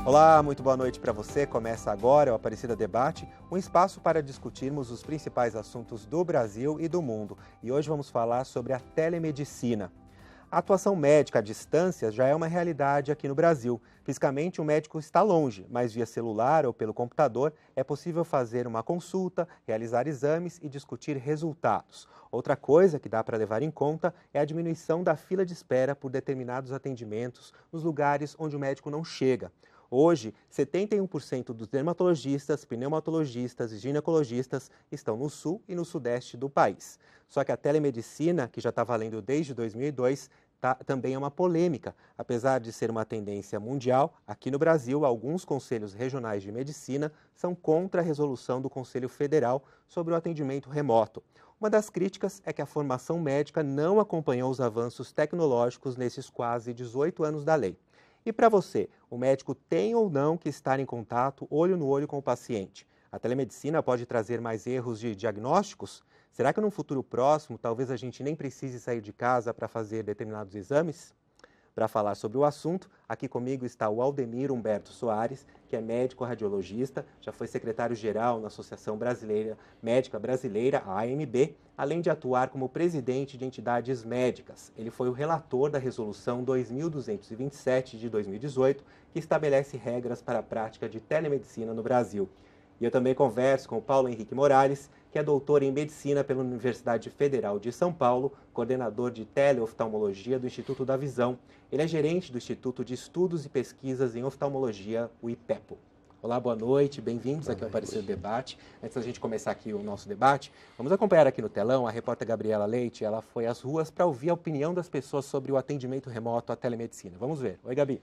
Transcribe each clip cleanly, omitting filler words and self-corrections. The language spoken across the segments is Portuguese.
Olá, muito boa noite para você. Começa agora o Aparecida Debate, um espaço para discutirmos os principais assuntos do Brasil e do mundo. E hoje vamos falar sobre a telemedicina. A atuação médica à distância já é uma realidade aqui no Brasil. Fisicamente, o médico está longe, mas via celular ou pelo computador é possível fazer uma consulta, realizar exames e discutir resultados. Outra coisa que dá para levar em conta é a diminuição da fila de espera por determinados atendimentos nos lugares onde o médico não chega. Hoje, 71% dos dermatologistas, pneumatologistas e ginecologistas estão no sul e no sudeste do país. Só que a telemedicina, que já está valendo desde 2002, também é uma polêmica. Apesar de ser uma tendência mundial, aqui no Brasil, alguns conselhos regionais de medicina são contra a resolução do Conselho Federal sobre o atendimento remoto. Uma das críticas é que a formação médica não acompanhou os avanços tecnológicos nesses quase 18 anos da lei. E para você, o médico tem ou não que estar em contato olho no olho com o paciente? A telemedicina pode trazer mais erros de diagnósticos? Será que num futuro próximo, talvez a gente nem precise sair de casa para fazer determinados exames? Para falar sobre o assunto, aqui comigo está o Aldemir Humberto Soares, que é médico radiologista, já foi secretário-geral na Associação Médica Brasileira, a AMB, além de atuar como presidente de entidades médicas. Ele foi o relator da Resolução 2227 de 2018, que estabelece regras para a prática de telemedicina no Brasil. E eu também converso com o Paulo Henrique Morales, que é doutor em Medicina pela Universidade Federal de São Paulo, coordenador de teleoftalmologia do Instituto da Visão. Ele é gerente do Instituto de Estudos e Pesquisas em Oftalmologia, o IPEPO. Olá, boa noite, bem-vindos aqui ao Aparecida Debate. Antes da gente começar aqui o nosso debate, vamos acompanhar aqui no telão a repórter Gabriela Leite. Ela foi às ruas para ouvir a opinião das pessoas sobre o atendimento remoto à telemedicina. Vamos ver. Oi, Gabi.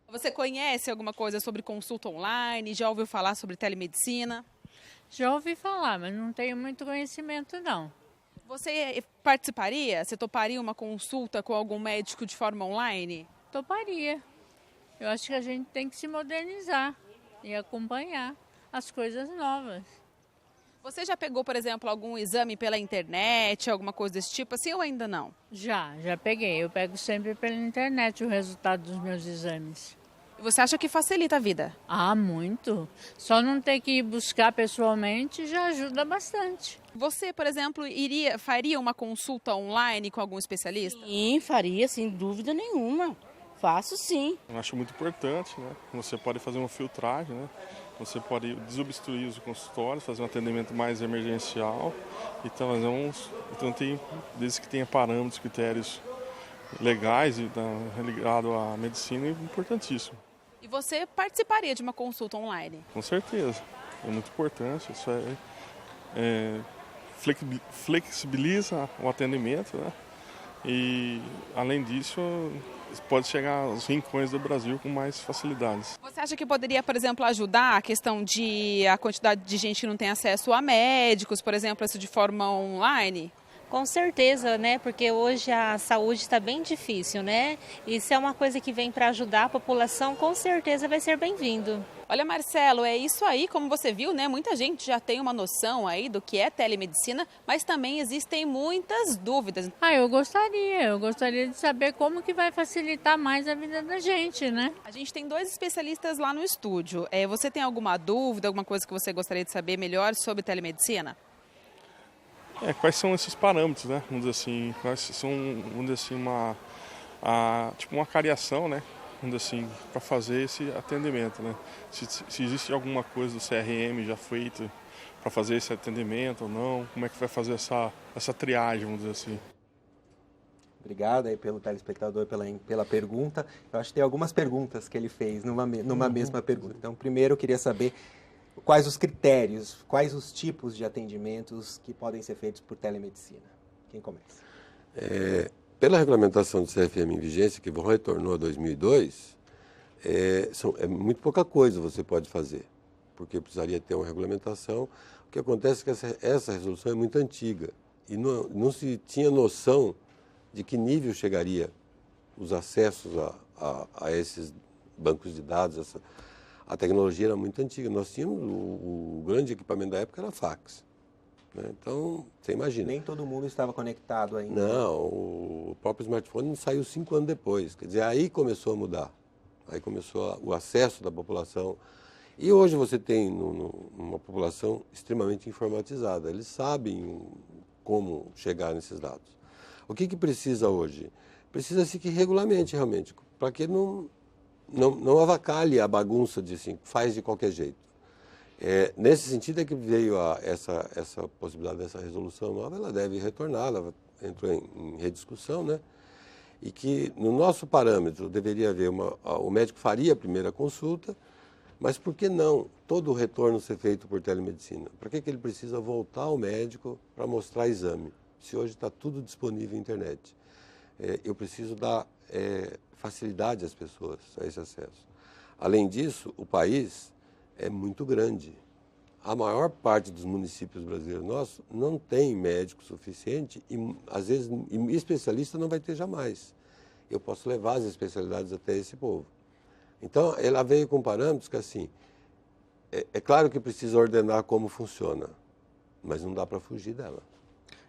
Você conhece alguma coisa sobre consulta online? Já ouviu falar sobre telemedicina? Já ouvi falar, mas não tenho muito conhecimento, não. Você participaria? Você toparia uma consulta com algum médico de forma online? Toparia. Eu acho que a gente tem que se modernizar e acompanhar as coisas novas. Você já pegou, por exemplo, algum exame pela internet, alguma coisa desse tipo assim, ou ainda não? Já peguei. Eu pego sempre pela internet o resultado dos meus exames. E você acha que facilita a vida? Ah, muito. Só não ter que ir buscar pessoalmente já ajuda bastante. Você, por exemplo, faria uma consulta online com algum especialista? Sim, faria, sem dúvida nenhuma. Faço sim. Eu acho muito importante, né? Você pode fazer uma filtragem, né? Você pode desobstruir os consultórios, fazer um atendimento mais emergencial. Desde que tenha parâmetros, critérios legais e ligado à medicina, é importantíssimo. E você participaria de uma consulta online? Com certeza, é muito importante. Isso flexibiliza o atendimento, né? E, além disso, pode chegar aos rincões do Brasil com mais facilidades. Você acha que poderia, por exemplo, ajudar a questão a quantidade de gente que não tem acesso a médicos, por exemplo, isso de forma online? Com certeza, né? Porque hoje a saúde está bem difícil, né? E se é uma coisa que vem para ajudar a população, com certeza vai ser bem-vindo. Olha, Marcelo, é isso aí, como você viu, né? Muita gente já tem uma noção aí do que é telemedicina, mas também existem muitas dúvidas. Eu gostaria de saber como que vai facilitar mais a vida da gente, né? A gente tem 2 especialistas lá no estúdio. Você tem alguma dúvida, alguma coisa que você gostaria de saber melhor sobre telemedicina? Quais são esses parâmetros, né? Vamos dizer assim, quais são, vamos dizer assim, uma cariação, né? Vamos dizer assim, para fazer esse atendimento, né? Se existe alguma coisa do CRM já feita para fazer esse atendimento ou não, como é que vai fazer essa triagem, vamos dizer assim. Obrigado aí pelo telespectador pela pergunta. Eu acho que tem algumas perguntas que ele fez numa mesma pergunta. Então, primeiro eu queria saber quais os critérios, quais os tipos de atendimentos que podem ser feitos por telemedicina. Quem começa? Pela regulamentação do CFM em vigência, que retornou a 2002, é muito pouca coisa você pode fazer, porque precisaria ter uma regulamentação. O que acontece é que essa resolução é muito antiga e não se tinha noção de que nível chegaria os acessos a esses bancos de dados. A tecnologia era muito antiga. Nós tínhamos o grande equipamento da época era fax. Né? Então, você imagina. Nem todo mundo estava conectado ainda. Não, o próprio smartphone saiu 5 anos depois. Quer dizer, aí começou a mudar. Aí começou o acesso da população. E hoje você tem uma população extremamente informatizada. Eles sabem como chegar nesses dados. O que precisa hoje? Precisa-se que regulamente, realmente, para que não avacalhe a bagunça de assim, faz de qualquer jeito. Nesse sentido é que veio essa possibilidade dessa resolução nova, ela deve retornar, ela entrou em rediscussão, né? E que no nosso parâmetro deveria haver o médico faria a primeira consulta, mas por que não todo o retorno ser feito por telemedicina? Para que ele precisa voltar ao médico para mostrar exame? Se hoje está tudo disponível na internet. Eu preciso dar facilidade às pessoas a esse acesso. Além disso, o país é muito grande. A maior parte dos municípios brasileiros nossos não tem médico suficiente e, às vezes, especialista não vai ter jamais. Eu posso levar as especialidades até esse povo. Então, ela veio com parâmetros que, assim, é claro que precisa ordenar como funciona, mas não dá para fugir dela.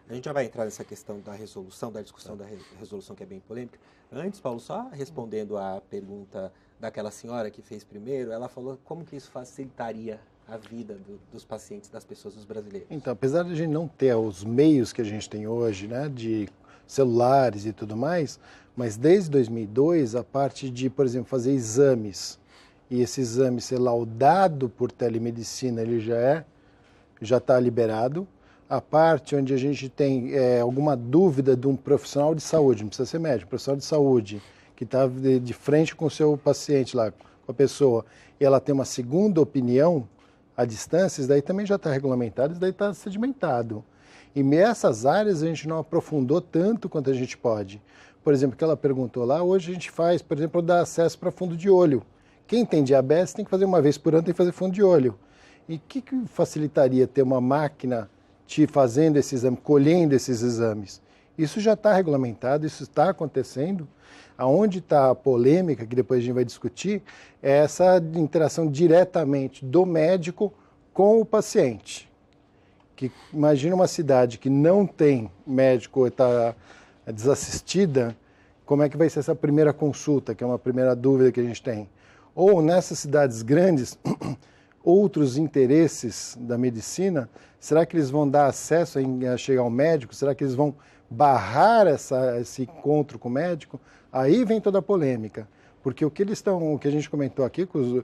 A gente já vai entrar nessa questão da resolução, da discussão da resolução que é bem polêmica. Antes, Paulo, só respondendo à pergunta daquela senhora que fez primeiro, ela falou como que isso facilitaria a vida dos pacientes, das pessoas, dos brasileiros. Então, apesar de a gente não ter os meios que a gente tem hoje, né, de celulares e tudo mais, mas desde 2002, a parte de, por exemplo, fazer exames, e esse exame ser laudado por telemedicina, ele já está liberado. A parte onde a gente tem alguma dúvida de um profissional de saúde, não precisa ser médico, um profissional de saúde, que está de frente com o seu paciente lá, com a pessoa, e ela tem uma segunda opinião à distância, isso daí também já está regulamentado, isso daí está sedimentado. E nessas áreas a gente não aprofundou tanto quanto a gente pode. Por exemplo, o que ela perguntou lá, hoje a gente faz, por exemplo, dar acesso para fundo de olho. Quem tem diabetes tem que fazer uma vez por ano, tem que fazer fundo de olho. E o que facilitaria ter uma máquina te fazendo esse exame, colhendo esses exames? Isso já está regulamentado, isso está acontecendo. Aonde está a polêmica, que depois a gente vai discutir, é essa interação diretamente do médico com o paciente. Que imagina uma cidade que não tem médico, está desassistida, como é que vai ser essa primeira consulta, que é uma primeira dúvida que a gente tem. Ou nessas cidades grandes, outros interesses da medicina, será que eles vão dar acesso a chegar ao médico? Será que eles vão barrar esse encontro com o médico? Aí vem toda a polêmica, porque o que a gente comentou aqui com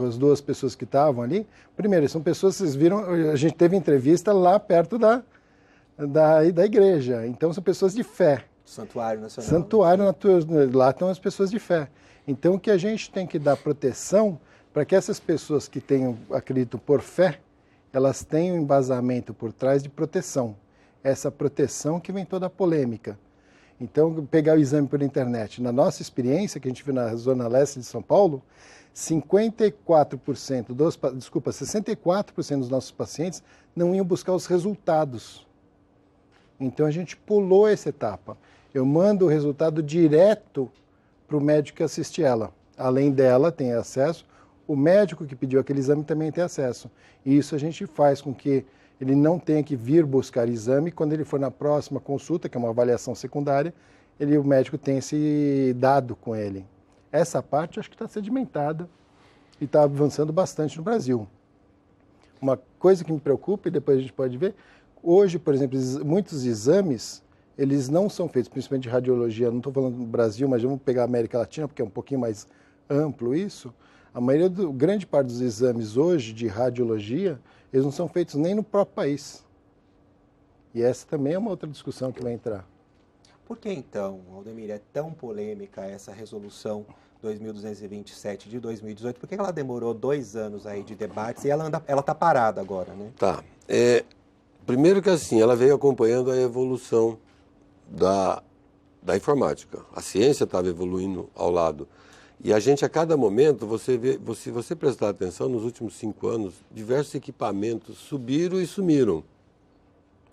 as duas pessoas que estavam ali, primeiro, são pessoas, vocês viram, a gente teve entrevista lá perto da igreja, então são pessoas de fé. Santuário Nacional. Santuário, lá estão as pessoas de fé. Então o que a gente tem que dar proteção para que essas pessoas que acreditam por fé, elas tenham embasamento por trás de proteção. Essa proteção que vem toda a polêmica. Então, pegar o exame pela internet. Na nossa experiência, que a gente viu na Zona Leste de São Paulo, 64% dos nossos pacientes não iam buscar os resultados. Então, a gente pulou essa etapa. Eu mando o resultado direto para o médico que assiste ela. Além dela, tem acesso. O médico que pediu aquele exame também tem acesso. E isso a gente faz com que ele não tenha que vir buscar exame. Quando ele for na próxima consulta, que é uma avaliação secundária, o médico tem esse dado com ele. Essa parte acho que está sedimentada e está avançando bastante no Brasil. Uma coisa que me preocupa, e depois a gente pode ver, hoje, por exemplo, muitos exames, eles não são feitos, principalmente de radiologia, não estou falando do Brasil, mas vamos pegar a América Latina, porque é um pouquinho mais amplo isso. Grande parte dos exames hoje de radiologia, eles não são feitos nem no próprio país. E essa também é uma outra discussão que vai entrar. Por que então, Aldemir, é tão polêmica essa resolução 2227 de 2018? Por que ela demorou 2 anos aí de debates e ela está parada agora, né? Tá. Primeiro que assim, ela veio acompanhando a evolução da informática. A ciência estava evoluindo ao lado. E a gente, a cada momento, se você prestar atenção, nos últimos 5 anos, diversos equipamentos subiram e sumiram.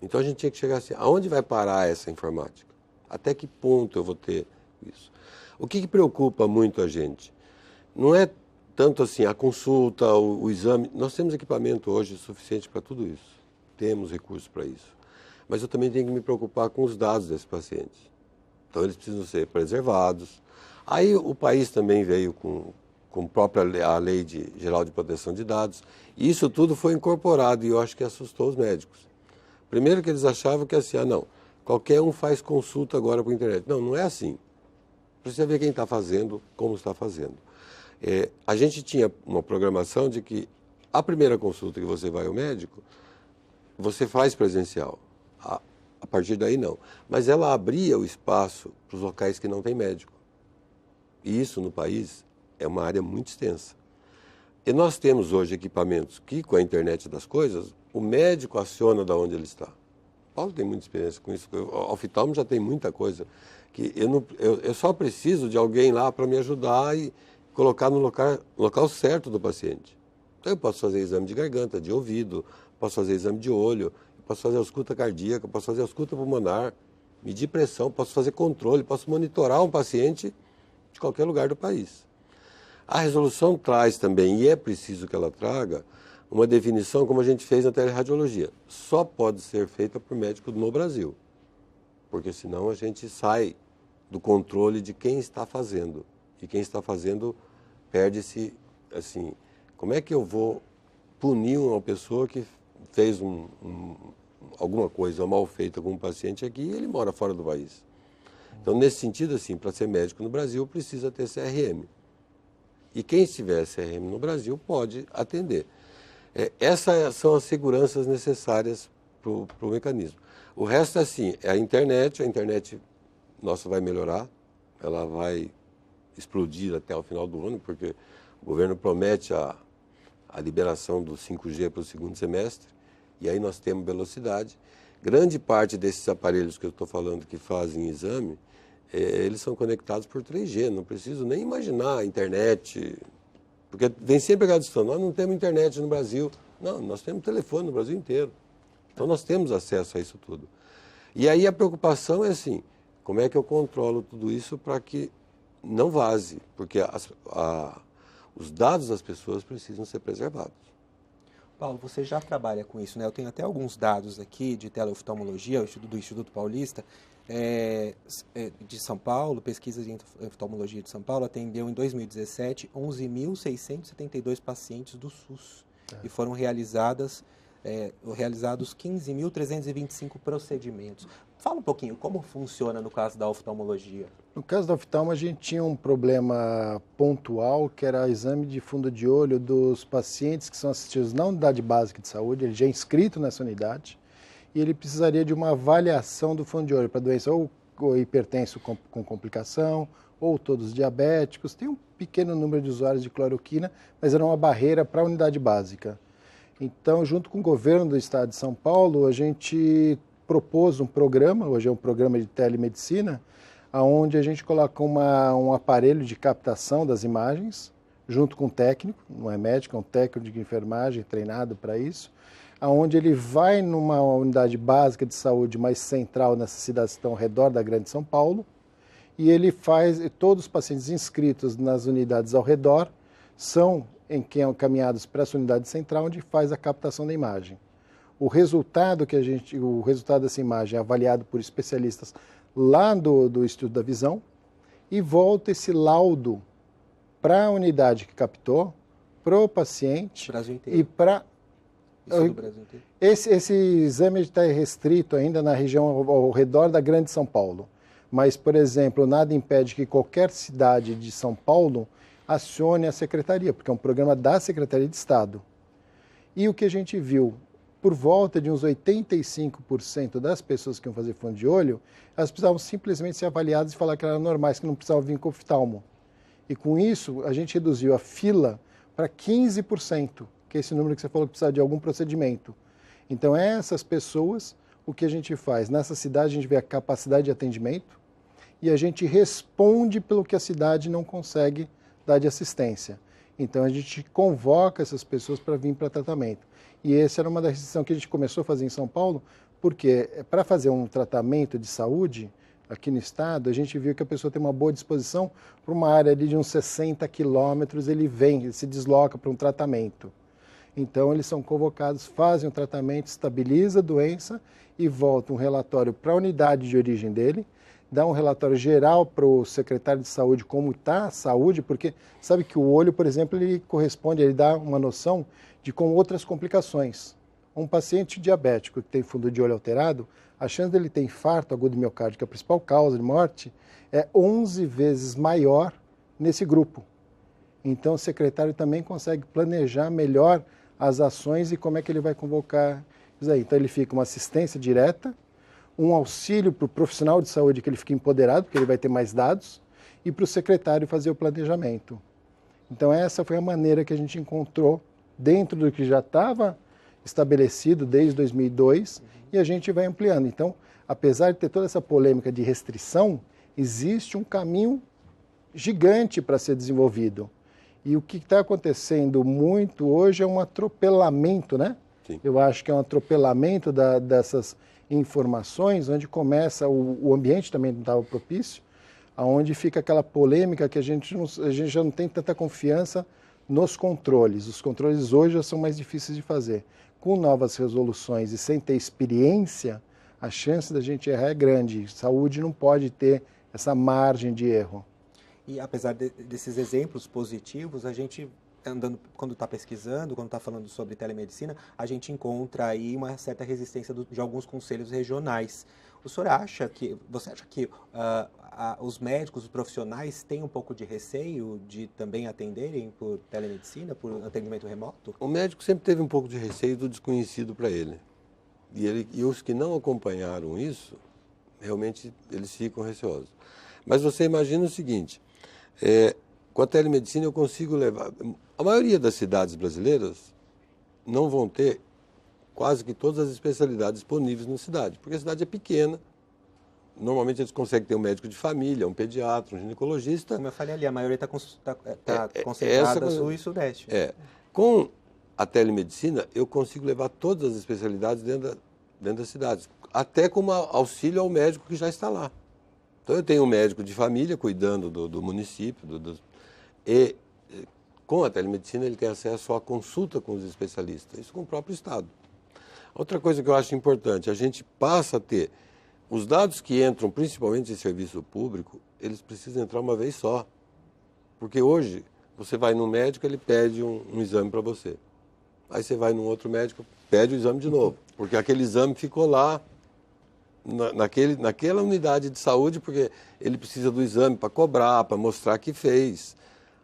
Então a gente tinha que chegar assim, aonde vai parar essa informática? Até que ponto eu vou ter isso? O que preocupa muito a gente? Não é tanto assim a consulta, o exame. Nós temos equipamento hoje suficiente para tudo isso. Temos recursos para isso. Mas eu também tenho que me preocupar com os dados desses pacientes. Então eles precisam ser preservados. Aí o país também veio com a Lei Geral de Proteção de Dados, e isso tudo foi incorporado, e eu acho que assustou os médicos. Primeiro que eles achavam que assim, não, qualquer um faz consulta agora por internet. Não, não é assim. Precisa ver quem está fazendo, como está fazendo. A gente tinha uma programação de que a primeira consulta que você vai ao médico, você faz presencial. A partir daí não. Mas ela abria o espaço para os locais que não tem médico. E isso no país é uma área muito extensa. E nós temos hoje equipamentos que, com a internet das coisas, o médico aciona da onde ele está. O Paulo tem muita experiência com isso. O oftalmo já tem muita coisa. Que eu só preciso de alguém lá para me ajudar e colocar no local certo do paciente. Então eu posso fazer exame de garganta, de ouvido, posso fazer exame de olho, posso fazer ausculta cardíaca, posso fazer ausculta pulmonar, medir pressão, posso fazer controle, posso monitorar um paciente de qualquer lugar do país. A resolução traz também, e é preciso que ela traga, uma definição como a gente fez na teleradiologia. Só pode ser feita por médico no Brasil, porque senão a gente sai do controle de quem está fazendo. E quem está fazendo perde-se, assim, como é que eu vou punir uma pessoa que fez alguma coisa mal feita com um paciente aqui e ele mora fora do país? Então, nesse sentido, assim, para ser médico no Brasil, precisa ter CRM. E quem tiver CRM no Brasil pode atender. Essas são as seguranças necessárias para o mecanismo. O resto, assim, é a internet nossa vai melhorar, ela vai explodir até o final do ano, porque o governo promete a liberação do 5G para o segundo semestre, e aí nós temos velocidade. Grande parte desses aparelhos que eu estou falando que fazem exame, eles são conectados por 3G, não preciso nem imaginar a internet, porque vem sempre aquela discussão, nós não temos internet no Brasil. Não, nós temos telefone no Brasil inteiro. Então nós temos acesso a isso tudo. E aí a preocupação é assim, como é que eu controlo tudo isso para que não vaze, porque os dados das pessoas precisam ser preservados. Paulo, você já trabalha com isso, né? Eu tenho até alguns dados aqui de teleoftalmologia, do Instituto Paulista, de São Paulo, pesquisas de oftalmologia de São Paulo, atendeu em 2017 11.672 pacientes do SUS e foram realizados 15.325 procedimentos. Fala um pouquinho, como funciona no caso da oftalmologia? No caso da oftalmo, a gente tinha um problema pontual, que era o exame de fundo de olho dos pacientes que são assistidos na unidade básica de saúde, ele já é inscrito nessa unidade, e ele precisaria de uma avaliação do fundo de olho para doença ou hipertenso com complicação, ou todos diabéticos. Tem um pequeno número de usuários de cloroquina, mas era uma barreira para a unidade básica. Então, junto com o governo do estado de São Paulo, a gente propôs um programa, hoje é um programa de telemedicina, onde a gente coloca um aparelho de captação das imagens, junto com um técnico, não é médico, é um técnico de enfermagem treinado para isso, onde ele vai numa unidade básica de saúde mais central nessas cidades que estão ao redor da Grande São Paulo, e ele faz, todos os pacientes inscritos nas unidades ao redor são encaminhados para essa unidade central, onde faz a captação da imagem. O resultado dessa imagem é avaliado por especialistas lá do Instituto da Visão e volta esse laudo para a unidade que captou, para o paciente Brasil inteiro. E para... Isso do Brasil inteiro. Esse exame está restrito ainda na região ao redor da Grande São Paulo. Mas, por exemplo, nada impede que qualquer cidade de São Paulo acione a secretaria, porque é um programa da Secretaria de Estado. E o que a gente viu, por volta de uns 85% das pessoas que iam fazer fundo de olho, elas precisavam simplesmente ser avaliadas e falar que eram normais, que não precisavam vir com oftalmo. E com isso, a gente reduziu a fila para 15%, que é esse número que você falou que precisa de algum procedimento. Então, essas pessoas, o que a gente faz? Nessa cidade, a gente vê a capacidade de atendimento e a gente responde pelo que a cidade não consegue dar de assistência. Então, a gente convoca essas pessoas para vir para tratamento. E essa era uma das restrições que a gente começou a fazer em São Paulo, porque para fazer um tratamento de saúde aqui no estado, a gente viu que a pessoa tem uma boa disposição para uma área ali de uns 60 quilômetros, ele se desloca para um tratamento. Então, eles são convocados, fazem o tratamento, estabiliza a doença e volta um relatório para a unidade de origem dele. dar um relatório geral para o secretário de saúde como está a saúde, porque sabe que o olho, por exemplo, ele corresponde, ele dá uma noção de com outras complicações. Um paciente diabético que tem fundo de olho alterado, a chance dele ter infarto agudo do miocárdio, que é a principal causa de morte, é 11 vezes maior nesse grupo. Então o secretário também consegue planejar melhor as ações e como é que ele vai convocar isso aí. Então ele fica uma assistência direta, um auxílio para o profissional de saúde que ele fique empoderado, porque ele vai ter mais dados, e para o secretário fazer o planejamento. Então essa foi a maneira que a gente encontrou dentro do que já estava estabelecido desde 2002 e a gente vai ampliando. Então, apesar de ter toda essa polêmica de restrição, existe um caminho gigante para ser desenvolvido. E o que está acontecendo muito hoje é um atropelamento, né? Sim. Eu acho que é um atropelamento dessas informações, onde começa, o ambiente também não estava propício, onde fica aquela polêmica que a gente já não tem tanta confiança nos controles. Os controles hoje já são mais difíceis de fazer. Com novas resoluções e sem ter experiência, a chance da gente errar é grande. Saúde não pode ter essa margem de erro. E apesar desses exemplos positivos, a gente andando, quando está pesquisando, quando está falando sobre telemedicina, a gente encontra aí uma certa resistência de alguns conselhos regionais. Você acha que os médicos, os profissionais têm um pouco de receio de também atenderem por telemedicina, por atendimento remoto? O médico sempre teve um pouco de receio do desconhecido para ele. E os que não acompanharam isso, realmente eles ficam receosos. Mas você imagina o seguinte, com a telemedicina eu consigo levar... A maioria das cidades brasileiras não vão ter quase que todas as especialidades disponíveis na cidade, porque a cidade é pequena. Normalmente eles conseguem ter um médico de família, um pediatra, um ginecologista. Como eu falei ali, a maioria está concentrada sul e sudeste. Com a telemedicina, eu consigo levar todas as especialidades dentro das cidades, até como auxílio ao médico que já está lá. Então eu tenho um médico de família cuidando do município, e com a telemedicina ele tem acesso à consulta com os especialistas, isso com o próprio Estado. Outra coisa que eu acho importante, a gente passa a ter os dados que entram principalmente em serviço público, eles precisam entrar uma vez só. Porque hoje você vai num médico, ele pede um exame para você. Aí você vai num outro médico, pede o exame de novo, porque aquele exame ficou lá naquela unidade de saúde, porque ele precisa do exame para cobrar, para mostrar que fez.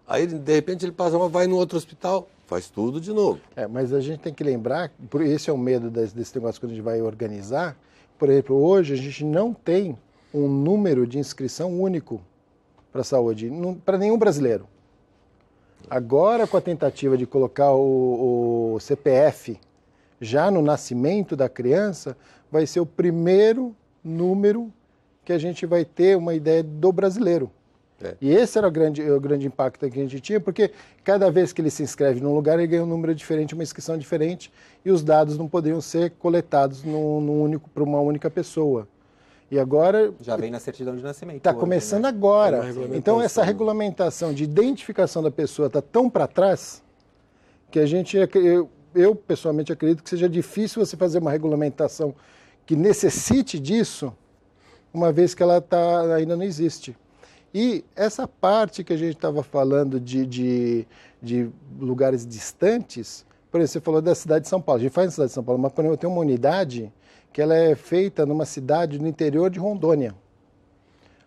Aí, de repente, ele vai no outro hospital, faz tudo de novo. Mas a gente tem que lembrar, esse é o medo desse negócio quando a gente vai organizar. Por exemplo, hoje a gente não tem um número de inscrição único para a saúde, para nenhum brasileiro. Agora, com a tentativa de colocar o CPF já no nascimento da criança, vai ser o primeiro número que a gente vai ter uma ideia do brasileiro. E esse era o grande impacto que a gente tinha, porque cada vez que ele se inscreve num lugar, ele ganha um número diferente, uma inscrição diferente, e os dados não poderiam ser coletados para uma única pessoa. E agora... Já vem na certidão de nascimento. Está começando agora. Então, essa regulamentação de identificação da pessoa está tão para trás que eu, pessoalmente, acredito que seja difícil você fazer uma regulamentação que necessite disso, uma vez que ela ainda não existe. E essa parte que a gente estava falando de lugares distantes, por exemplo, você falou da cidade de São Paulo. A gente faz na cidade de São Paulo, mas por exemplo, tem uma unidade que ela é feita numa cidade no interior de Rondônia.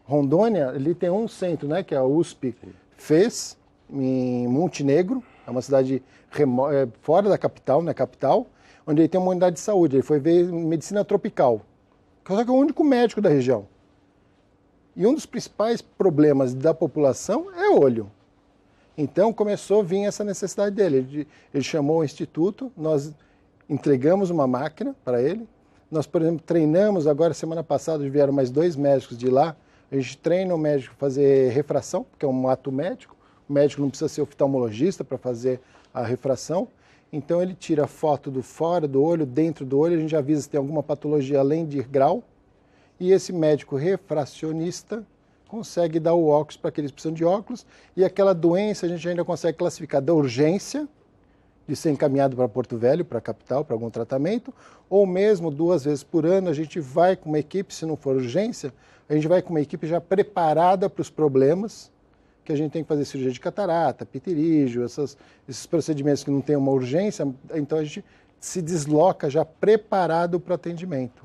Rondônia, ali tem um centro, né, que a USP fez, em Montenegro, é uma cidade fora da capital, na capital, onde ele tem uma unidade de saúde. Ele foi ver medicina tropical. Só que é o único médico da região. E um dos principais problemas da população é o olho. Então começou a vir essa necessidade dele. Ele chamou o instituto, nós entregamos uma máquina para ele. Nós, por exemplo, treinamos, agora semana passada vieram mais 2 médicos de lá. A gente treina o médico a fazer refração, que é um ato médico. O médico não precisa ser oftalmologista para fazer a refração. Então ele tira foto do fora do olho, dentro do olho, a gente avisa se tem alguma patologia além de grau. E esse médico refracionista consegue dar o óculos para aqueles que precisam de óculos, e aquela doença a gente ainda consegue classificar da urgência, de ser encaminhado para Porto Velho, para a capital, para algum tratamento, ou mesmo 2 vezes por ano a gente vai com uma equipe, se não for urgência, a gente vai com uma equipe já preparada para os problemas, que a gente tem que fazer cirurgia de catarata, pitirígio, esses procedimentos que não tem uma urgência, então a gente se desloca já preparado para o atendimento.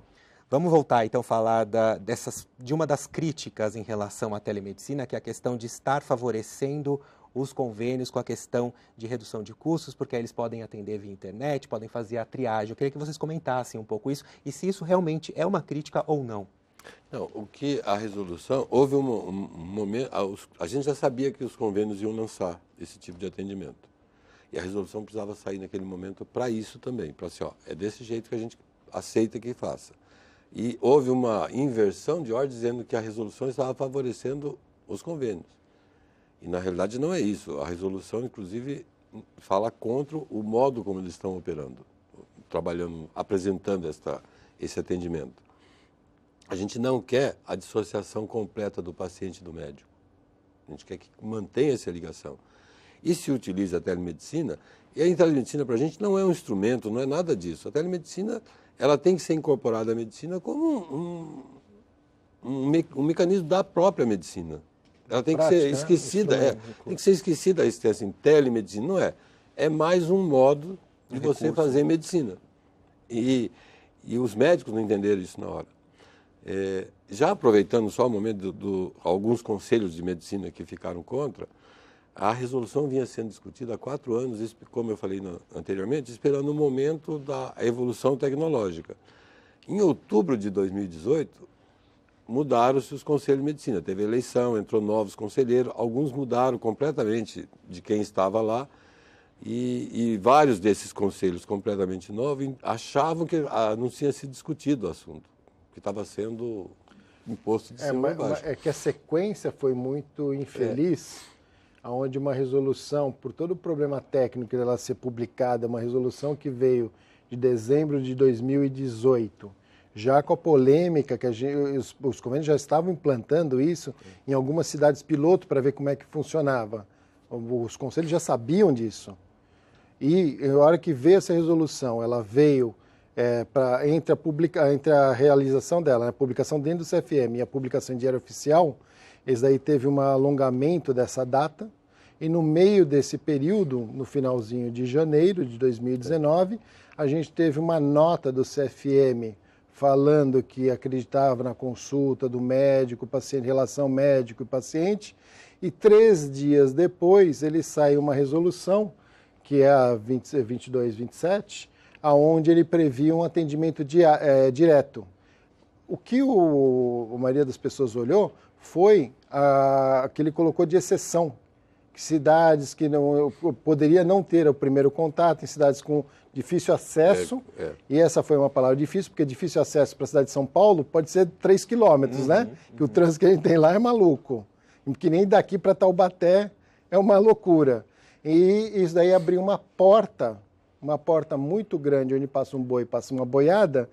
Vamos voltar então a falar de uma das críticas em relação à telemedicina, que é a questão de estar favorecendo os convênios com a questão de redução de custos, porque aí eles podem atender via internet, podem fazer a triagem. Eu queria que vocês comentassem um pouco isso e se isso realmente é uma crítica ou não. Não, o que a resolução, houve um momento, a gente já sabia que os convênios iam lançar esse tipo de atendimento. E a resolução precisava sair naquele momento para isso também, para assim, ó, é desse jeito que a gente aceita que faça. E houve uma inversão de ordem dizendo que a resolução estava favorecendo os convênios. E na realidade não é isso. A resolução, inclusive, fala contra o modo como eles estão operando, trabalhando, apresentando esse atendimento. A gente não quer a dissociação completa do paciente e do médico. A gente quer que mantenha essa ligação. E se utiliza a telemedicina, e a telemedicina para a gente não é um instrumento, não é nada disso. A telemedicina, ela tem que ser incorporada à medicina como um mecanismo da própria medicina. Ela tem que ser esquecida, tem que ser esquecida a existência em telemedicina, não é? É mais um modo de você fazer medicina. E os médicos não entenderam isso na hora. Já aproveitando só o momento alguns conselhos de medicina que ficaram contra, a resolução vinha sendo discutida há 4 anos, como eu falei anteriormente, esperando o momento da evolução tecnológica. Em outubro de 2018, mudaram-se os conselhos de medicina. Teve eleição, entrou novos conselheiros, alguns mudaram completamente de quem estava lá, e vários desses conselhos completamente novos achavam que não tinha sido discutido o assunto, que estava sendo imposto de cima a baixo. É que a sequência foi muito infeliz, onde uma resolução, por todo o problema técnico dela ser publicada, uma resolução que veio de dezembro de 2018, já com a polêmica que os convênios já estavam implantando isso em algumas cidades piloto para ver como é que funcionava. Os conselhos já sabiam disso. E na hora que veio essa resolução, ela veio entre a realização dela, a publicação dentro do CFM e a publicação em Diário Oficial, esse daí teve um alongamento dessa data. E no meio desse período, no finalzinho de janeiro de 2019, a gente teve uma nota do CFM falando que acreditava na consulta do médico, paciente, relação médico e paciente, e 3 dias depois ele saiu uma resolução, que é a 2227, aonde ele previa um atendimento direto. O que a maioria das pessoas olhou foi que ele colocou de exceção, que cidades que poderia não ter o primeiro contato, em cidades com difícil acesso, e essa foi uma palavra difícil, porque difícil acesso para a cidade de São Paulo pode ser 3 quilômetros, né? Que o trânsito que a gente tem lá é maluco. Que nem daqui para Taubaté é uma loucura. E isso daí abriu uma porta muito grande, onde passa um boi, passa uma boiada,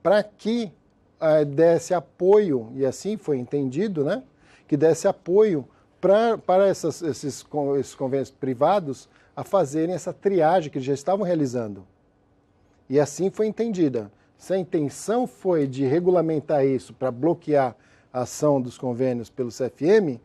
para que desse apoio, e assim foi entendido, né? Que desse apoio para esses convênios privados a fazerem essa triagem que eles já estavam realizando. E assim foi entendida. Se a intenção foi de regulamentar isso para bloquear a ação dos convênios pelo CFM,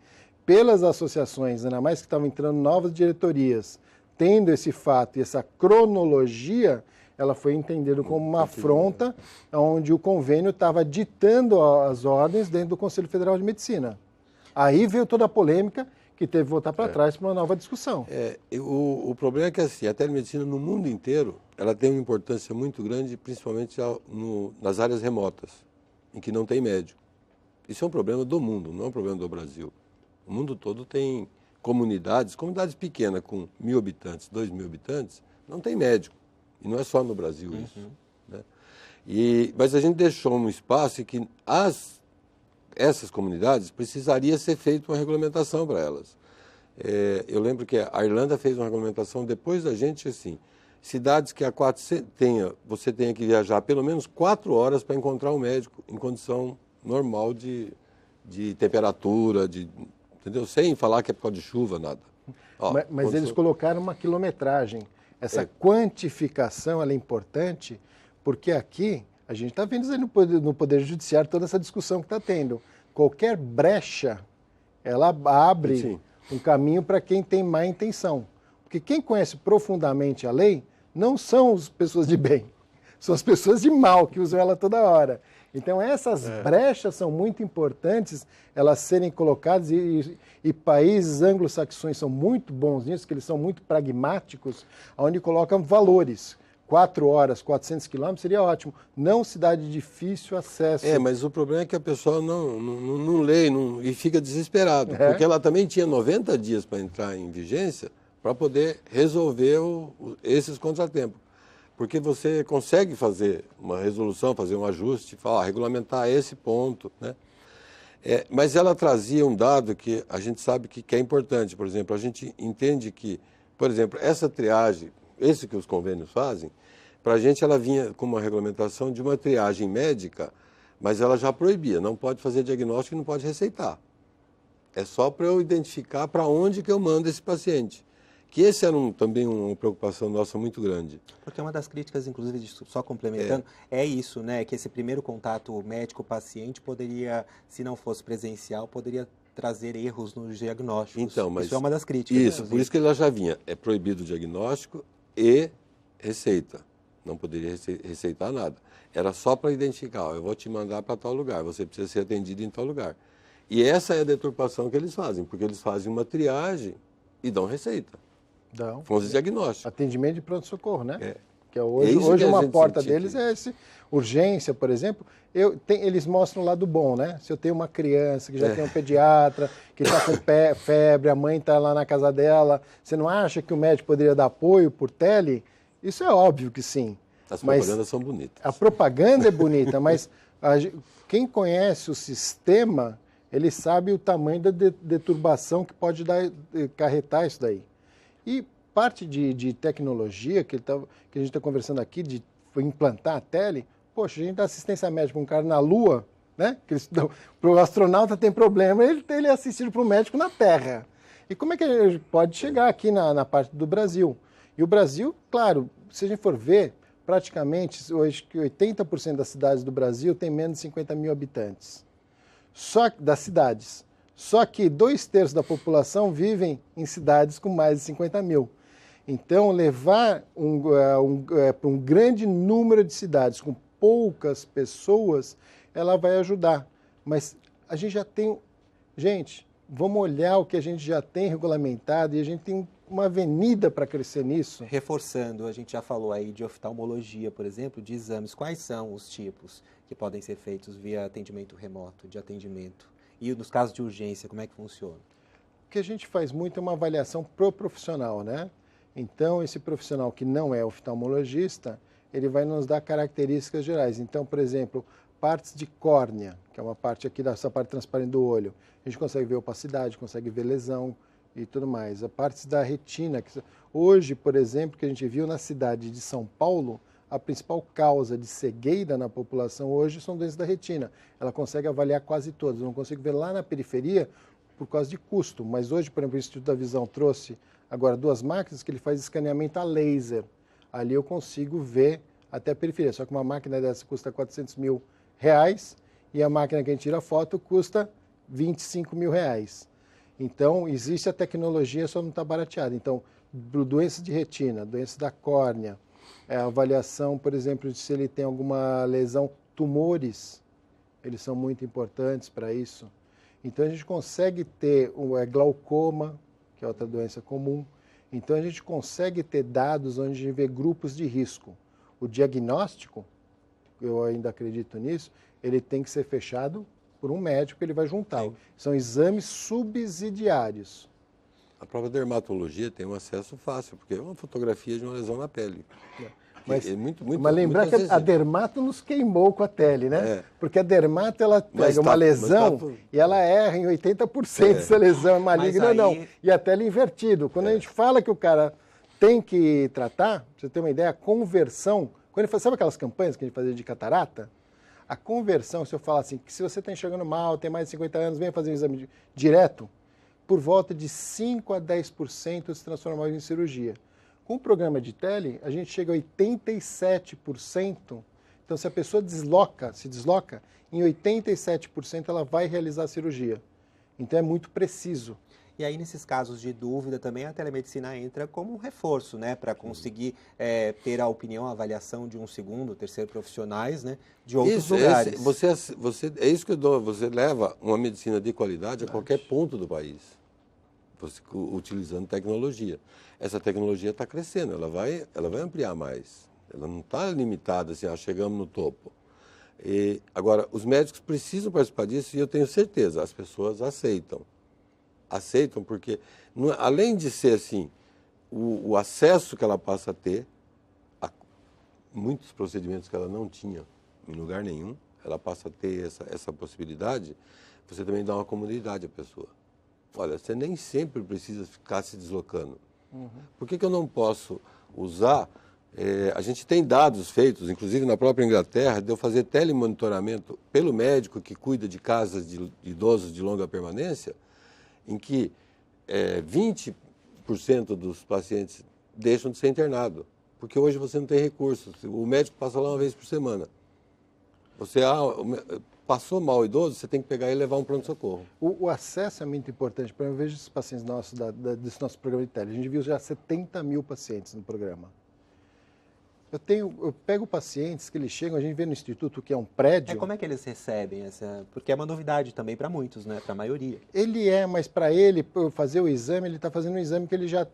pelas associações, ainda mais que estavam entrando novas diretorias, tendo esse fato e essa cronologia, ela foi entendida como uma afronta, onde o convênio estava ditando as ordens dentro do Conselho Federal de Medicina. Aí veio toda a polêmica que teve que voltar para trás para uma nova discussão. O problema é que assim, a telemedicina no mundo inteiro ela tem uma importância muito grande, principalmente nas áreas remotas, em que não tem médico. Isso é um problema do mundo, não é um problema do Brasil. O mundo todo tem comunidades pequenas com 1.000 habitantes, 2.000 habitantes, não tem médico. E não é só no Brasil isso. Né? Mas a gente deixou um espaço em que essas comunidades precisaria ser feita uma regulamentação para elas. Eu lembro que a Irlanda fez uma regulamentação depois da gente, assim, cidades que você tenha que viajar pelo menos 4 horas para encontrar um médico em condição normal de temperatura, entendeu? Sem falar que é por causa de chuva, nada. Mas eles colocaram uma quilometragem. Essa quantificação ela é importante, porque aqui a gente está vendo aí no Poder Judiciário toda essa discussão que está tendo. Qualquer brecha, ela abre um caminho para quem tem má intenção. Porque quem conhece profundamente a lei não são as pessoas de bem, são as pessoas de mal que usam ela toda hora. Então essas brechas são muito importantes, elas serem colocadas, e países anglo-saxões são muito bons nisso, que eles são muito pragmáticos, onde colocam valores. 4 horas, 400 quilômetros seria ótimo. Não cidade de difícil acesso. Mas o problema é que a pessoa não lê e fica desesperado. Porque ela também tinha 90 dias para entrar em vigência para poder resolver esses contratempos. Porque você consegue fazer uma resolução, fazer um ajuste, regulamentar esse ponto, né? Mas ela trazia um dado que a gente sabe que é importante. Por exemplo, a gente entende que, por exemplo, essa triagem, esse que os convênios fazem, para a gente ela vinha com uma regulamentação de uma triagem médica, mas ela já proibia, não pode fazer diagnóstico e não pode receitar. É só para eu identificar para onde que eu mando esse paciente. Que esse era também uma preocupação nossa muito grande. Porque uma das críticas, inclusive, só complementando, é isso, né? Que esse primeiro contato médico-paciente poderia, se não fosse presencial, poderia trazer erros nos diagnósticos. Então, mas isso é uma das críticas. Isso, por isso que ela já vinha. É proibido o diagnóstico e receita. Não poderia receitar nada. Era só para identificar, eu vou te mandar para tal lugar, você precisa ser atendido em tal lugar. E essa é a deturpação que eles fazem, porque eles fazem uma triagem e dão receita. Com os diagnósticos. Atendimento de pronto-socorro, né? Que hoje uma porta deles é urgência, por exemplo. Eles mostram o lado bom, né? Se eu tenho uma criança que já tem um pediatra, que está com febre, a mãe está lá na casa dela, você não acha que o médico poderia dar apoio por tele? Isso é óbvio que sim. As propagandas são bonitas. A propaganda é bonita, mas quem conhece o sistema, ele sabe o tamanho da deturbação que pode acarretar isso daí. E parte de tecnologia que a gente está conversando aqui, de implantar a tele, poxa, a gente dá assistência médica para um cara na Lua, né? Para o astronauta tem problema, ele é assistido para o médico na Terra. E como é que ele pode chegar aqui na parte do Brasil? E o Brasil, claro, se a gente for ver, praticamente, hoje que 80% das cidades do Brasil tem menos de 50 mil habitantes. Só das cidades. Só que 2/3 da população vivem em cidades com mais de 50 mil. Então, levar para um grande número de cidades com poucas pessoas, ela vai ajudar. Mas a gente já tem... Gente, vamos olhar o que a gente já tem regulamentado e a gente tem uma avenida para crescer nisso. Reforçando, a gente já falou aí de oftalmologia, por exemplo, de exames. Quais são os tipos que podem ser feitos via atendimento remoto, de atendimento? E nos casos de urgência, como é que funciona? O que a gente faz muito é uma avaliação pro profissional, né? Então, esse profissional que não é oftalmologista, ele vai nos dar características gerais. Então, por exemplo, partes de córnea, que é uma parte aqui dessa parte transparente do olho, a gente consegue ver opacidade, consegue ver lesão e tudo mais. A partes da retina, hoje, por exemplo, que a gente viu na cidade de São Paulo, a principal causa de cegueira na população hoje são doenças da retina. Ela consegue avaliar quase todas. Eu não consigo ver lá na periferia por causa de custo. Mas hoje, por exemplo, o Instituto da Visão trouxe agora 2 máquinas que ele faz escaneamento a laser. Ali eu consigo ver até a periferia. Só que uma máquina dessa custa R$400 mil e a máquina que a gente tira foto custa R$25 mil. Então, existe a tecnologia, só não está barateada. Então, doenças de retina, doenças da córnea, a avaliação, por exemplo, de se ele tem alguma lesão, tumores, eles são muito importantes para isso. Então, a gente consegue ter glaucoma, que é outra doença comum. Então, a gente consegue ter dados onde a gente vê grupos de risco. O diagnóstico, eu ainda acredito nisso, ele tem que ser fechado por um médico, ele vai juntar. Sim. São exames subsidiários. A própria dermatologia tem um acesso fácil, porque é uma fotografia de uma lesão na pele. Mas lembrar que a dermato nos queimou com a tele, né? Porque a dermato, ela pega uma lesão e ela erra em 80% se a lesão é maligna ou não. E a tele invertido. Quando a gente fala que o cara tem que tratar, pra você ter uma ideia, a conversão... Quando ele faz, sabe aquelas campanhas que a gente fazia de catarata? A conversão, se eu falar assim, que se você está enxergando mal, tem mais de 50 anos, venha fazer um exame direto, por volta de 5 a 10% se transforma em cirurgia. Com o programa de tele, a gente chega a 87%. Então, se a pessoa se desloca, em 87% ela vai realizar a cirurgia. Então, é muito preciso. E aí, nesses casos de dúvida, também a telemedicina entra como um reforço, né? Para conseguir ter a opinião, a avaliação de um segundo, terceiro profissionais, né? De outros lugares. É isso que eu dou. Você leva uma medicina de qualidade a qualquer ponto do país, utilizando tecnologia. Essa tecnologia está crescendo, ela vai ampliar mais. Ela não está limitada assim, chegamos no topo. Agora, os médicos precisam participar disso e eu tenho certeza, as pessoas aceitam. Aceitam porque, além de ser assim, o acesso que ela passa a ter, a muitos procedimentos que ela não tinha em lugar nenhum, ela passa a ter essa possibilidade, você também dá uma comodidade à pessoa. Olha, você nem sempre precisa ficar se deslocando. Por que eu não posso usar? A gente tem dados feitos, inclusive na própria Inglaterra, de eu fazer telemonitoramento pelo médico que cuida de casas de idosos de longa permanência, em que 20% dos pacientes deixam de ser internados, porque hoje você não tem recursos. O médico passa lá uma vez por semana. Você passou mal o idoso, você tem que pegar e levar um pronto-socorro. O acesso é muito importante. Eu vejo esses pacientes nossos, desse nosso programa de tele. A gente viu já 70 mil pacientes no programa. Eu pego pacientes que eles chegam, a gente vê no instituto que é um prédio. Como é que eles recebem essa? Porque é uma novidade também para muitos, né? Para a maioria. Mas para ele fazer o exame, ele está fazendo um exame que ele já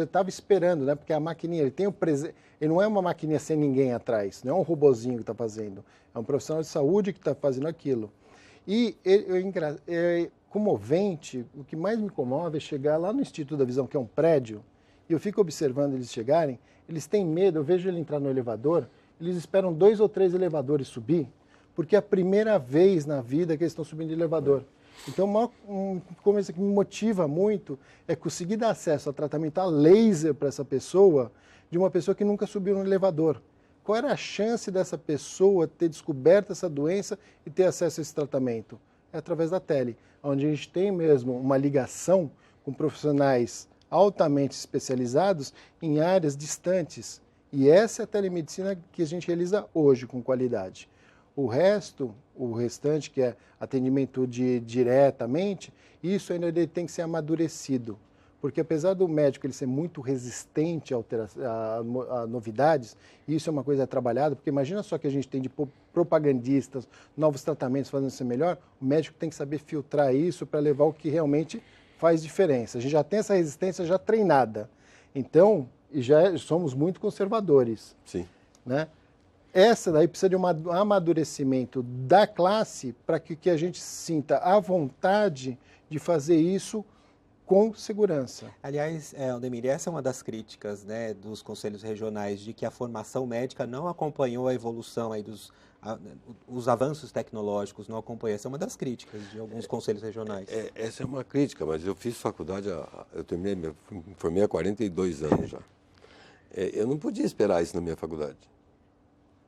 estava esperando, né? Porque a maquininha, ele não é uma maquininha sem ninguém atrás, não é um robozinho que está fazendo, é um profissional de saúde que está fazendo aquilo. E comovente, o que mais me comove é chegar lá no Instituto da Visão, que é um prédio, e eu fico observando eles chegarem. Eles têm medo, eu vejo ele entrar no elevador, eles esperam 2 ou 3 elevadores subir, porque é a primeira vez na vida que eles estão subindo de elevador. Então, uma coisa que me motiva muito é conseguir dar acesso a tratamento a laser para essa pessoa, de uma pessoa que nunca subiu no elevador. Qual era a chance dessa pessoa ter descoberto essa doença e ter acesso a esse tratamento? É através da tele, onde a gente tem mesmo uma ligação com profissionais altamente especializados em áreas distantes. E essa é a telemedicina que a gente realiza hoje com qualidade. O restante, que é atendimento diretamente, isso ainda tem que ser amadurecido. Porque apesar do médico ele ser muito resistente a novidades, isso é uma coisa trabalhada, porque imagina só que a gente tem de propagandistas, novos tratamentos fazendo ser melhor, o médico tem que saber filtrar isso para levar o que realmente faz diferença. A gente já tem essa resistência já treinada. Então, já somos muito conservadores. Sim. Né? Essa daí precisa de um amadurecimento da classe para que a gente sinta a vontade de fazer isso com segurança. Aliás, Aldemir, essa é uma das críticas, né, dos conselhos regionais, de que a formação médica não acompanhou a evolução aí os avanços tecnológicos, não acompanhou. Essa é uma das críticas de alguns conselhos regionais. Essa é uma crítica, mas eu fiz faculdade, me formei há 42 anos já. Eu não podia esperar isso na minha faculdade.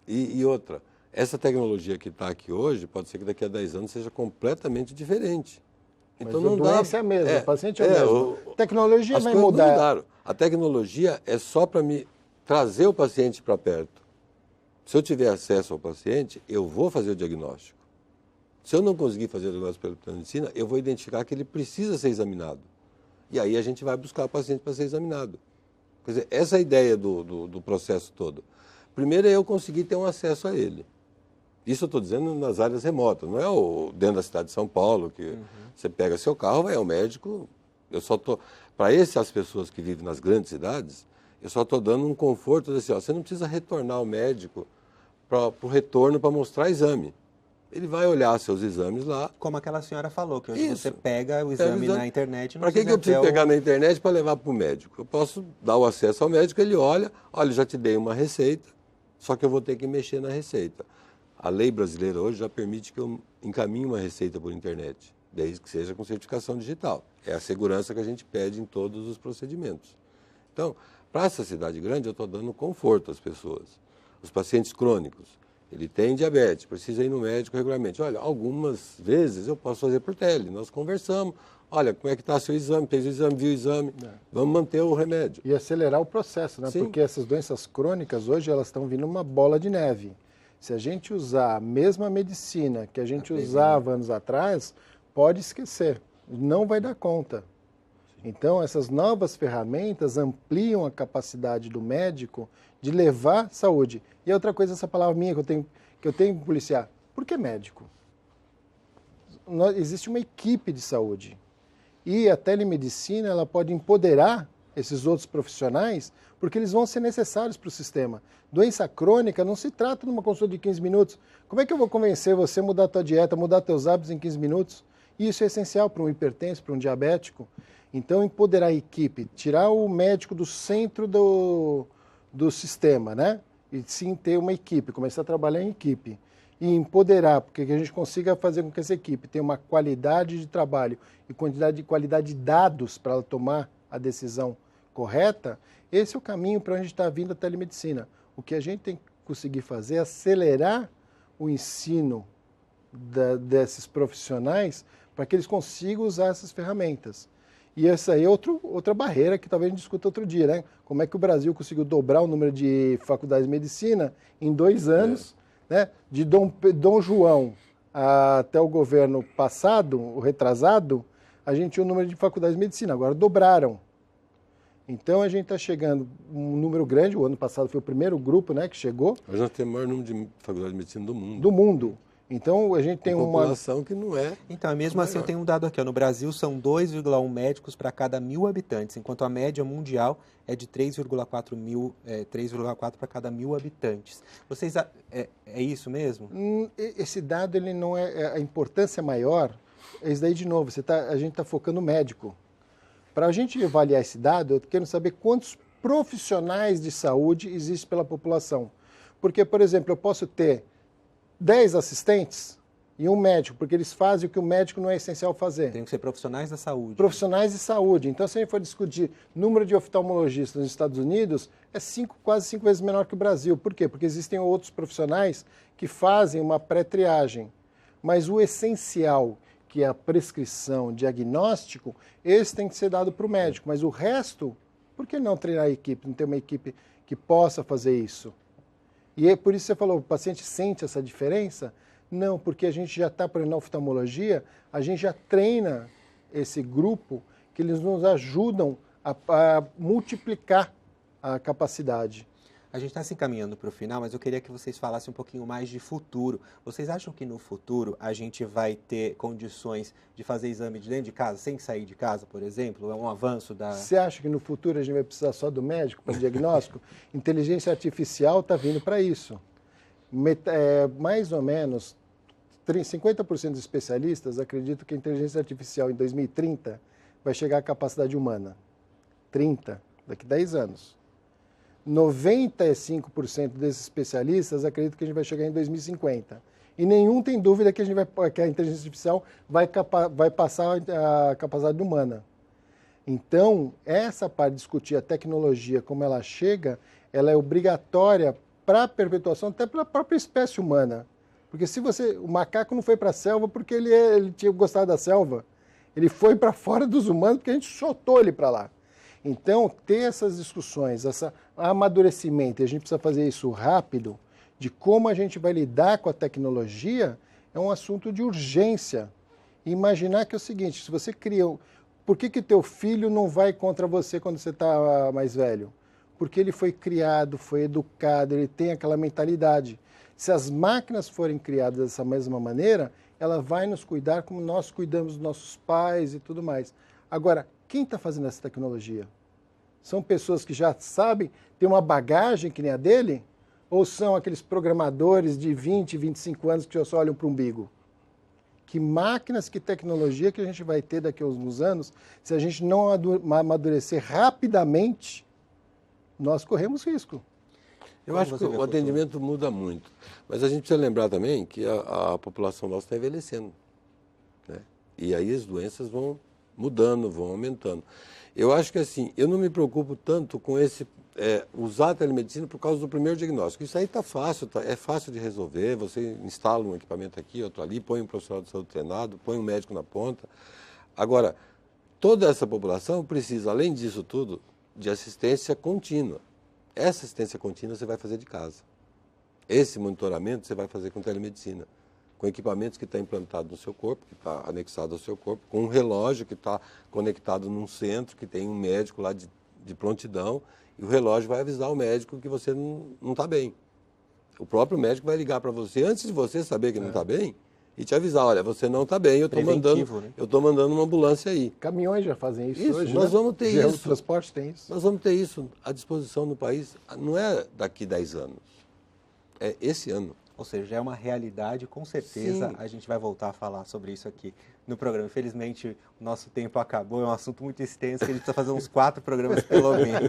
E outra, essa tecnologia que está aqui hoje, pode ser que daqui a 10 anos seja completamente diferente. Então, mas a doença é a mesma, o paciente é o mesmo. A tecnologia vai mudar. A tecnologia é só para me trazer o paciente para perto. Se eu tiver acesso ao paciente, eu vou fazer o diagnóstico. Se eu não conseguir fazer o diagnóstico pela telemedicina, eu vou identificar que ele precisa ser examinado. E aí a gente vai buscar o paciente para ser examinado. Quer dizer, essa é a ideia do processo todo. Primeiro é eu conseguir ter um acesso a ele. Isso eu estou dizendo nas áreas remotas, não é dentro da cidade de São Paulo, que você pega seu carro, vai ao médico. Para essas pessoas que vivem nas grandes cidades, eu só estou dando um conforto assim, você não precisa retornar ao médico para o retorno para mostrar exame. Ele vai olhar seus exames lá. Como aquela senhora falou, que hoje você pega o exame na internet. Para que eu preciso pegar na internet para levar para o médico? Eu posso dar o acesso ao médico, ele olha, já te dei uma receita, só que eu vou ter que mexer na receita. A lei brasileira hoje já permite que eu encaminhe uma receita por internet, desde que seja com certificação digital. É a segurança que a gente pede em todos os procedimentos. Então, para essa cidade grande, eu estou dando conforto às pessoas. Os pacientes crônicos, ele tem diabetes, precisa ir no médico regularmente. Olha, algumas vezes eu posso fazer por tele, nós conversamos. Olha, como é que está seu exame? Fez o exame, viu o exame? Vamos manter o remédio. E acelerar o processo, né? Sim. Porque essas doenças crônicas hoje elas estão vindo uma bola de neve. Se a gente usar a mesma medicina que a gente usava anos atrás, pode esquecer, não vai dar conta. Então, essas novas ferramentas ampliam a capacidade do médico de levar saúde. E outra coisa, essa palavra minha que eu tenho que policiar. Por que médico? Existe uma equipe de saúde. E a telemedicina ela pode empoderar esses outros profissionais, porque eles vão ser necessários para o sistema. Doença crônica não se trata de uma consulta de 15 minutos. Como é que eu vou convencer você a mudar a tua dieta, mudar teus hábitos em 15 minutos? E isso é essencial para um hipertenso, para um diabético. Então, empoderar a equipe, tirar o médico do centro do sistema, né? E sim ter uma equipe, começar a trabalhar em equipe. E empoderar, porque que a gente consiga fazer com que essa equipe tenha uma qualidade de trabalho e qualidade de dados para ela tomar a decisão correta, esse é o caminho para onde está vindo a telemedicina. O que a gente tem que conseguir fazer é acelerar o ensino desses profissionais para que eles consigam usar essas ferramentas. E essa aí é outra barreira que talvez a gente discuta outro dia, né? Como é que o Brasil conseguiu dobrar o número de faculdades de medicina em 2 anos, né? De Dom João até o governo passado, o retrasado, a gente tinha um número de faculdades de medicina, agora dobraram. Então a gente está chegando um número grande, o ano passado foi o primeiro grupo, né, que chegou. Hoje nós temos o maior número de faculdades de medicina do mundo. Do mundo. Então a gente tem uma população que não é. Então, mesmo assim, eu tenho um dado aqui. No Brasil são 2,1 médicos para cada 1.000 habitantes, enquanto a média mundial é de 3,4 para cada 1.000 habitantes. Vocês é isso mesmo? Esse dado ele não é a importância maior. É isso daí de novo. A gente está focando no médico. Para a gente avaliar esse dado, eu quero saber quantos profissionais de saúde existem pela população. Porque, por exemplo, eu posso ter 10 assistentes e um médico, porque eles fazem o que o médico não é essencial fazer. Tem que ser profissionais da saúde. Profissionais de saúde. Então, se a gente for discutir número de oftalmologistas nos Estados Unidos, é quase 5 vezes menor que o Brasil. Por quê? Porque existem outros profissionais que fazem uma pré-triagem. Mas o essencial, que é a prescrição, o diagnóstico, esse tem que ser dado para o médico. Mas o resto, por que não treinar a equipe? Não ter uma equipe que possa fazer isso? E é por isso que você falou, o paciente sente essa diferença? Não, porque a gente já está, por exemplo, na oftalmologia, a gente já treina esse grupo que eles nos ajudam a multiplicar a capacidade. A gente está se encaminhando para o final, mas eu queria que vocês falassem um pouquinho mais de futuro. Vocês acham que no futuro a gente vai ter condições de fazer exame de dentro de casa, sem sair de casa, por exemplo? É um avanço da... Você acha que no futuro a gente vai precisar só do médico para o diagnóstico? Inteligência artificial está vindo para isso. Mais ou menos 50% dos especialistas acreditam que a inteligência artificial em 2030 vai chegar à capacidade humana. 30, daqui a 10 anos. 95% desses especialistas acreditam que a gente vai chegar em 2050. E nenhum tem dúvida que a inteligência artificial vai passar a capacidade humana. Então, essa parte de discutir a tecnologia, como ela chega, ela é obrigatória para a perpetuação, até pela própria espécie humana. Porque o macaco não foi para a selva porque ele tinha gostado da selva. Ele foi para fora dos humanos porque a gente soltou ele para lá. Então, ter essas discussões, esse amadurecimento, e a gente precisa fazer isso rápido, de como a gente vai lidar com a tecnologia, é um assunto de urgência. E imaginar que é o seguinte, se você cria... Por que teu filho não vai contra você quando você está mais velho? Porque ele foi criado, foi educado, ele tem aquela mentalidade. Se as máquinas forem criadas dessa mesma maneira, ela vai nos cuidar como nós cuidamos dos nossos pais e tudo mais. Agora, quem está fazendo essa tecnologia? São pessoas que já sabem, têm uma bagagem que nem a dele? Ou são aqueles programadores de 20, 25 anos que só olham para o umbigo? Que máquinas, que tecnologia que a gente vai ter daqui a alguns anos, se a gente não amadurecer rapidamente, nós corremos risco. Eu acho que o atendimento muda muito. Mas a gente precisa lembrar também que a população nossa está envelhecendo. Né? E aí as doenças vão mudando, vão aumentando. Eu acho que assim, eu não me preocupo tanto com usar a telemedicina por causa do primeiro diagnóstico. Isso aí está fácil, é fácil de resolver. Você instala um equipamento aqui, outro ali, põe um profissional de saúde treinado, põe um médico na ponta. Agora, toda essa população precisa, além disso tudo, de assistência contínua. Essa assistência contínua você vai fazer de casa. Esse monitoramento você vai fazer com telemedicina, com equipamentos que estão implantados no seu corpo, que está anexado ao seu corpo, com um relógio que está conectado num centro, que tem um médico lá de prontidão, e o relógio vai avisar o médico que você não está bem. O próprio médico vai ligar para você, antes de você saber que não está bem, e te avisar, olha, você não está bem, eu estou mandando uma ambulância aí. Caminhões já fazem isso hoje, nós vamos ter isso. O transporte tem isso. Nós vamos ter isso à disposição no país, não é daqui 10 anos, é esse ano. Ou seja, é uma realidade, com certeza. Sim. A gente vai voltar a falar sobre isso aqui no programa. Infelizmente, o nosso tempo acabou, é um assunto muito extenso, que a gente precisa fazer uns 4 programas pelo menos.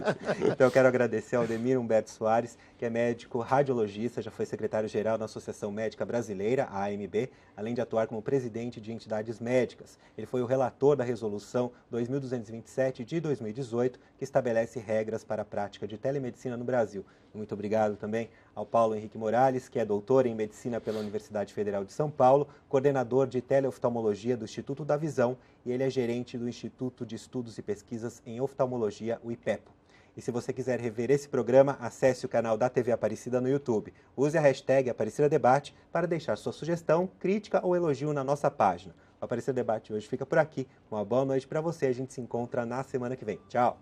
Então, eu quero agradecer ao Aldemir Humberto Soares, que é médico radiologista, já foi secretário-geral da Associação Médica Brasileira, a AMB, além de atuar como presidente de entidades médicas. Ele foi o relator da Resolução 2227 de 2018, que estabelece regras para a prática de telemedicina no Brasil. Muito obrigado também ao Paulo Henrique Morales, que é doutor em Medicina pela Universidade Federal de São Paulo, coordenador de teleoftalmologia do Instituto da Visão, e ele é gerente do Instituto de Estudos e Pesquisas em Oftalmologia, o IPEPO. E se você quiser rever esse programa, acesse o canal da TV Aparecida no YouTube. Use a hashtag Aparecida Debate para deixar sua sugestão, crítica ou elogio na nossa página. O Aparecida Debate hoje fica por aqui. Uma boa noite para você. A gente se encontra na semana que vem. Tchau!